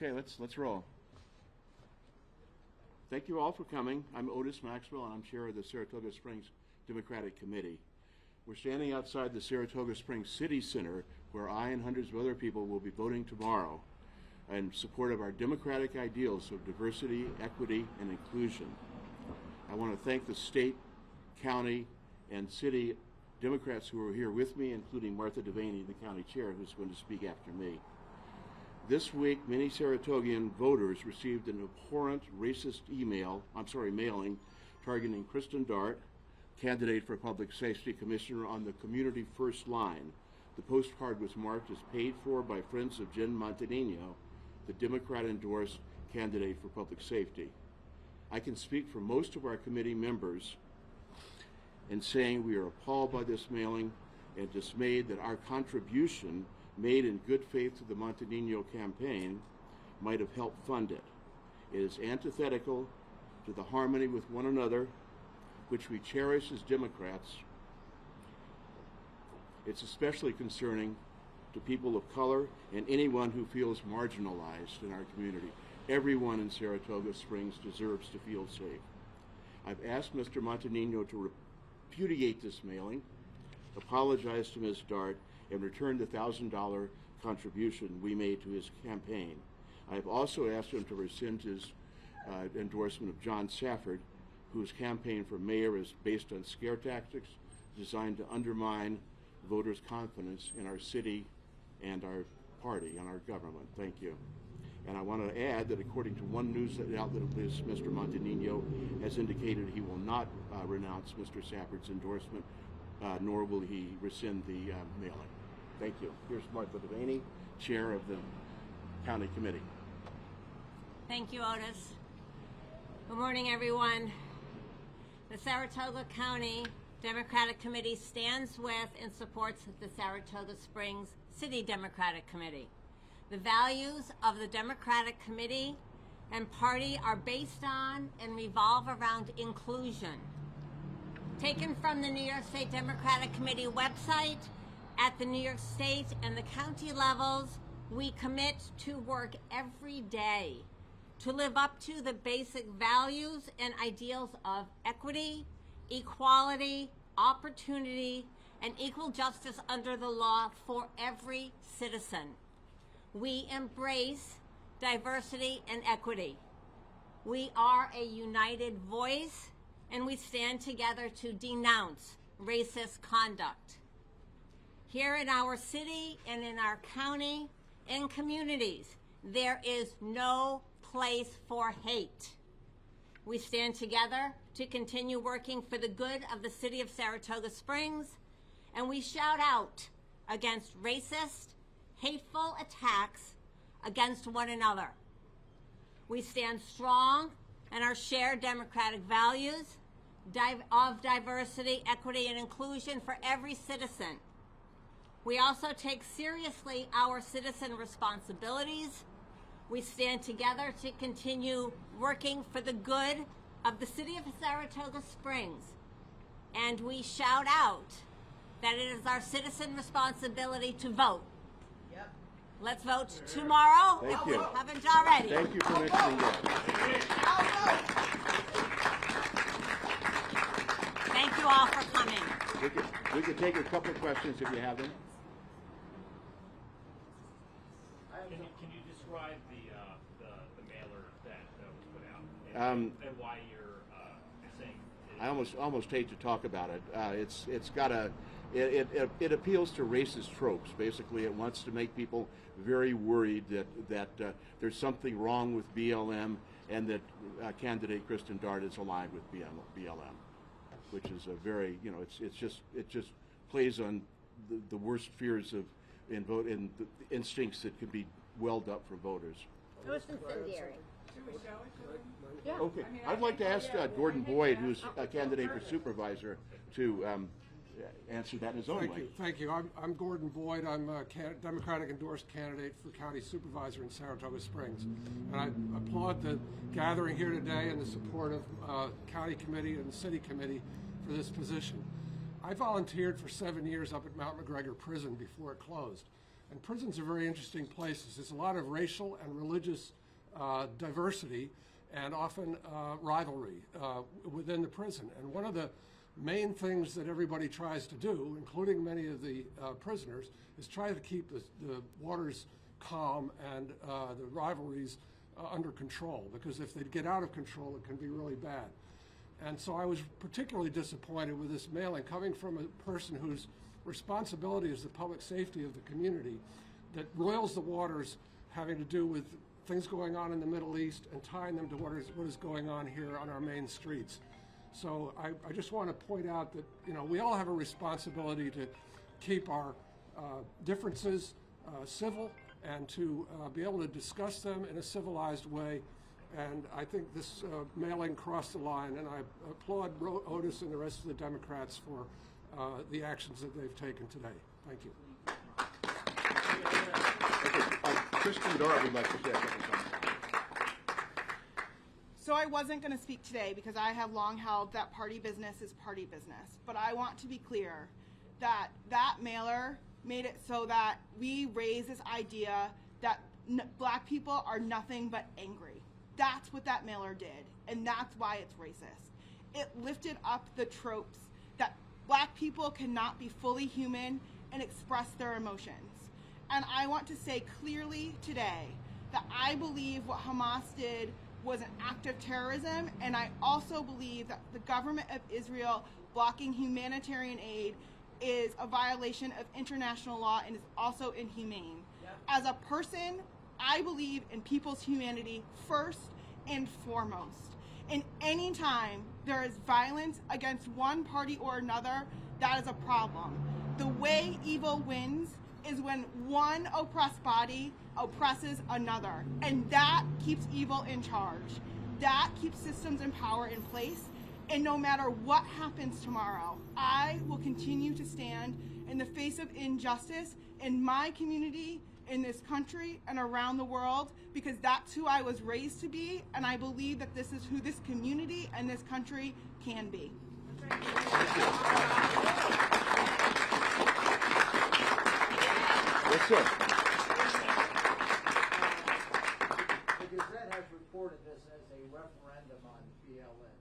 Okay, let's roll. Thank you all for coming. I'm Otis Maxwell, and I'm chair of the Saratoga Springs Democratic Committee. We're standing outside the Saratoga Springs City Center, where I and hundreds of other people will be voting tomorrow in support of our democratic ideals of diversity, equity, and inclusion. I want to thank the state, county, and city Democrats who are here with me, including Martha Devaney, the county chair, who's going to speak after me. This week, many Saratogian voters received an abhorrent, racist mailing targeting Kristen Dart, candidate for Public Safety Commissioner on the Community First Line. The postcard was marked as paid for by friends of Jen Montagnino, the Democrat-endorsed candidate for Public Safety. I can speak for most of our committee members in saying we are appalled by this mailing and dismayed that our contribution made in good faith to the Montagnino campaign might have helped fund it. It is antithetical to the harmony with one another, which we cherish as Democrats. It's especially concerning to people of color and anyone who feels marginalized in our community. Everyone in Saratoga Springs deserves to feel safe. I've asked Mr. Montagnino to repudiate this mailing, apologize to Ms. Dart, and return the $1,000 contribution we made to his campaign. I have also asked him to rescind his endorsement of John Safford, whose campaign for mayor is based on scare tactics designed to undermine voters' confidence in our city and our party and our government. Thank you. And I want to add that according to one news outlet of this, Mr. Montagnino has indicated he will not renounce Mr. Safford's endorsement, nor will he rescind the mailing. Thank you. Here's Martha Devaney, chair of the county committee. Thank you, Otis. Good morning, everyone. The Saratoga County Democratic Committee stands with and supports the Saratoga Springs City Democratic Committee. The values of the Democratic Committee and party are based on and revolve around inclusion. Taken from the New York State Democratic Committee website, at the New York State and the county levels, we commit to work every day to live up to the basic values and ideals of equity, equality, opportunity, and equal justice under the law for every citizen. We embrace diversity and equity. We are a united voice, and we stand together to denounce racist conduct. Here in our city and in our county and communities, there is no place for hate. We stand together to continue working for the good of the city of Saratoga Springs, and we shout out against racist, hateful attacks against one another. We stand strong in our shared democratic values of diversity, equity, and inclusion for every citizen. We also take seriously our citizen responsibilities. We stand together to continue working for the good of the city of Saratoga Springs. And we shout out that it is our citizen responsibility to vote. Yep. Let's vote tomorrow. Thank you. Haven't already. Thank you for mentioning that. Thank you all for coming. We could take a couple of questions if you have them. Can you describe the mailer that was put out and why you're saying? I almost hate to talk about it. It's got it appeals to racist tropes. Basically, it wants to make people very worried that there's something wrong with BLM and that candidate Kristen Dart is aligned with BLM, which is a very it just plays on the worst fears of in the instincts that could be welled up for voters. It was incendiary. Yeah. Okay. I'd like to ask Gordon Boyd, who's a candidate for supervisor, to answer that in his own way. Thank you. I'm Gordon Boyd. I'm a Democratic endorsed candidate for county supervisor in Saratoga Springs. And I applaud the gathering here today and the support of county committee and city committee for this position. I volunteered for 7 years up at Mount McGregor Prison before it closed. And prisons are very interesting places. There's a lot of racial and religious diversity and often rivalry within the prison. And one of the main things that everybody tries to do, including many of the prisoners, is try to keep the waters calm and the rivalries under control, because if they get out of control, it can be really bad. And so I was particularly disappointed with this mailing coming from a person whose responsibility is the public safety of the community, that roils the waters having to do with things going on in the Middle East and tying them to what is going on here on our main streets. So I just want to point out that, you know, we all have a responsibility to keep our differences civil and to be able to discuss them in a civilized way. And I think this mailing crossed the line, and I applaud Otis and the rest of the Democrats for the actions that they've taken today. Thank you. Kristen Dart would like to say a couple comments. So I wasn't going to speak today because I have long held that party business is party business. But I want to be clear that that mailer made it so that we raise this idea that black people are nothing but angry. That's what that mailer did, and that's why it's racist. It lifted up the tropes that black people cannot be fully human and express their emotions. And I want to say clearly today that I believe what Hamas did was an act of terrorism, and I also believe that the government of Israel blocking humanitarian aid is a violation of international law and is also inhumane. As a person, I believe in people's humanity first and foremost. And any time there is violence against one party or another, that is a problem. The way evil wins is when one oppressed body oppresses another. And that keeps evil in charge. That keeps systems and power in place. And no matter what happens tomorrow, I will continue to stand in the face of injustice in my community, in this country, and around the world, because that's who I was raised to be, and I believe that this is who this community and this country can be. Yes, sir. The Gazette has reported this as a referendum on BLM.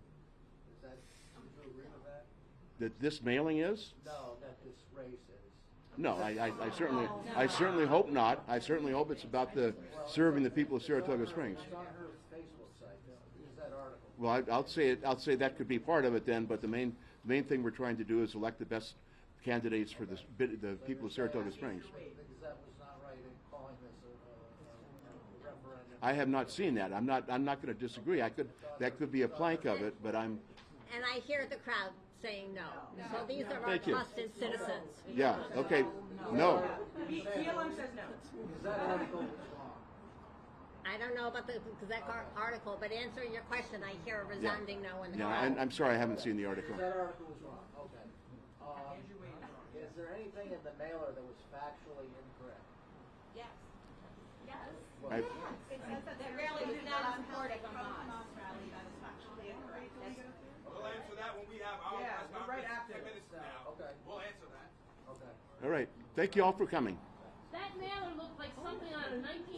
Would you agree with that? That this mailing is? No, that this race is. No, I certainly hope not. I certainly hope it's about serving the people of Saratoga Springs. It's on her Facebook site. Is that article? Well, I'll say that could be part of it then, but the main thing we're trying to do is elect the best candidates for the people of Saratoga Springs. The Gazette was not right in calling this a referendum. I have not seen that. I'm not going to disagree. That could be a plank of it, but I'm. And I hear the crowd saying no. So these are our Thank you. trusted citizens. Yeah. Okay. No. BLM says no. Gazette article was wrong. I don't know about the Gazette article, but answering your question, I hear a resounding no in the Yeah. crowd. And I'm sorry I haven't seen the article. That article was wrong. Okay. Is there anything in the mailer that was factually incorrect? Yes. Yes. I, It says that the rally was not in support of Hamas. Rally that is factually incorrect. We'll answer that when we have our press conference right after 10 minutes from now. Okay. We'll answer that. Okay. all right. Thank you all for coming. That mailer looked like something out of 19